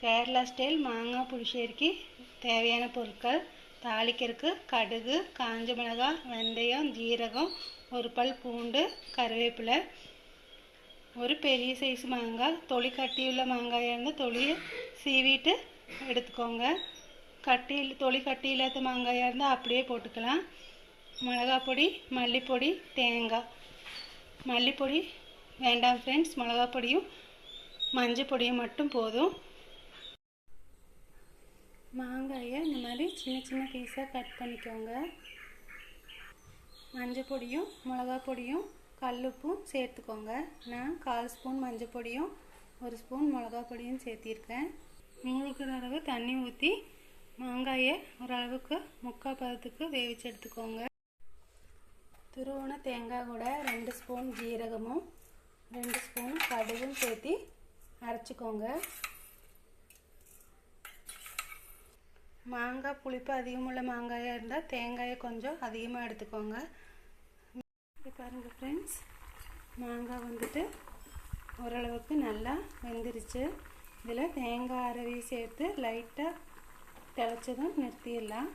Kerala style மாங்காய் புளிശ്ശേരിக்கு தேவையான பொருட்கள்: தாளிக்கிறதுக்கு கடுகு, காஞ்ச மிளகாய், வெந்தயம், ஜீரகம், ஒரு பல் பூண்டு, கருவேப்பிலை. ஒரு பெரிய சைஸ் மாங்காய், தொளி கட்டியுள்ள மாங்காயாக இருந்தால் தொளியை சீவிட்டு எடுத்துக்கோங்க. தொளி கட்டி இல்லாத மாங்காயாக இருந்தால் அப்படியே போட்டுக்கலாம். மிளகாய் பொடி, மல்லிப்பொடி, தேங்காய். மல்லிப்பொடி வேண்டாம் ஃப்ரெண்ட்ஸ், மிளகாய் பொடியும் மஞ்சள் பொடியும் மட்டும் போதும். மாங்காயை இந்த மாதிரி சின்ன சின்ன பீஸாக கட் பண்ணிக்கோங்க. மஞ்சள் பொடியும் மிளகாய் பொடியும் கல்லுப்பும் சேர்த்துக்கோங்க. நான் 1/4 ஸ்பூன் மஞ்சள் பொடியும் 1 ஸ்பூன் மிளகாய் பொடியும் சேர்த்திருக்கேன். மூழ்கிற அளவு தண்ணி ஊற்றி மாங்காயை ஓரளவுக்கு முக்கால் பதத்துக்கு வேவிச்சு எடுத்துக்கோங்க. துருவன தேங்காய் கூட 2 ஸ்பூன் ஜீரகமும் 2 ஸ்பூன் கடுகும் சேர்த்து அரைச்சிக்கோங்க. மாங்காய் புளிப்பு அதிகமுள்ள மாங்காயாக இருந்தால் தேங்காயை கொஞ்சம் அதிகமாக எடுத்துக்கோங்க. இது பாருங்கள் ஃப்ரெண்ட்ஸ், மாங்காய் வந்துட்டு ஓரளவுக்கு நல்லா வெந்துருச்சு. இதில் தேங்காய் அரவி சேர்த்து லைட்டாக திளைச்சதும் நிறுத்திடலாம்.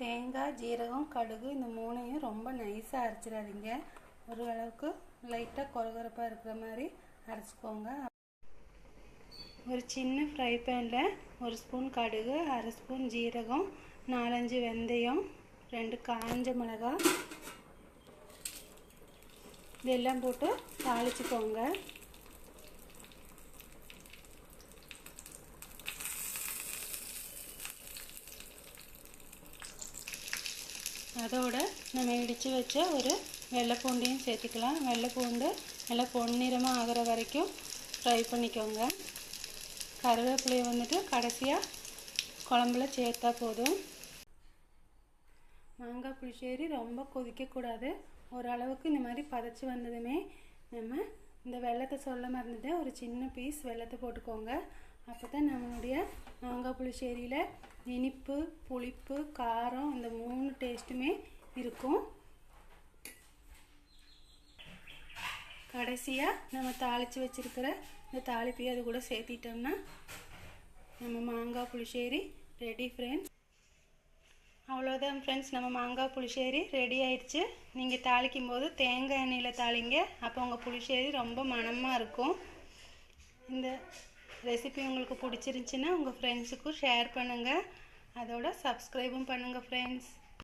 தேங்காய், ஜீரகம், கடுகு இந்த மூணையும் ரொம்ப நைஸாக அரைச்சிடாதீங்க. ஓரளவுக்கு லைட்டாக கொரகொரப்பாக இருக்கிற மாதிரி அரைச்சிக்கோங்க. ஒரு சின்ன ஃப்ரை பேனில் 1 ஸ்பூன் கடுகு, 1/2 ஸ்பூன் ஜீரகம், 4-5 வெந்தயம், 2 காஞ்ச மிளகாய் இதெல்லாம் போட்டு தாளிச்சுக்கோங்க. அதோட நம்ம இடித்து வச்ச ஒரு வெள்ளைப்பூண்டையும் சேர்த்துக்கலாம். வெள்ளைப்பூண்டு நல்லா பொன்னிறமாக ஆகிற வரைக்கும் ஃப்ரை பண்ணிக்கோங்க. கருவேப்பிலையை வந்துட்டு கடைசியாக குழம்புல சேர்த்தா போதும். மாங்காய் புளிശ്ശേരി ரொம்ப கொதிக்கக்கூடாது. ஓரளவுக்கு இந்த மாதிரி பதச்சி வந்ததுமே நம்ம இந்த வெல்லத்தை சொல்ல மறந்துட்டேன், ஒரு சின்ன பீஸ் வெல்லத்தை போட்டுக்கோங்க. அப்போ தான் நம்மளுடைய மாங்காய் புளிശ്ശേരിயில் இனிப்பு, புளிப்பு, காரம் இந்த 3 டேஸ்ட்டுமே இருக்கும். கடைசியாக நம்ம தாளித்து வச்சுருக்கிற இந்த தாளிப்பையை அது கூட சேர்த்திட்டோம்னா நம்ம மாங்காய் புளிശ്ശേരി ரெடி ஃப்ரெண்ட்ஸ். அவ்வளோதான் ஃப்ரெண்ட்ஸ், நம்ம மாங்காய் புளிശ്ശേരി ரெடி ஆயிடுச்சு. நீங்கள் தாளிக்கும் போது தேங்காய் எண்ணெயில் தாளிங்க, அப்போ உங்கள் புளிശ്ശേരി ரொம்ப மணமாக இருக்கும். இந்த ரெசிபி உங்களுக்கு பிடிச்சிருந்துச்சின்னா உங்கள் ஃப்ரெண்ட்ஸுக்கும் ஷேர் பண்ணுங்கள். அதோட சப்ஸ்கிரைபும் பண்ணுங்கள் ஃப்ரெண்ட்ஸ்.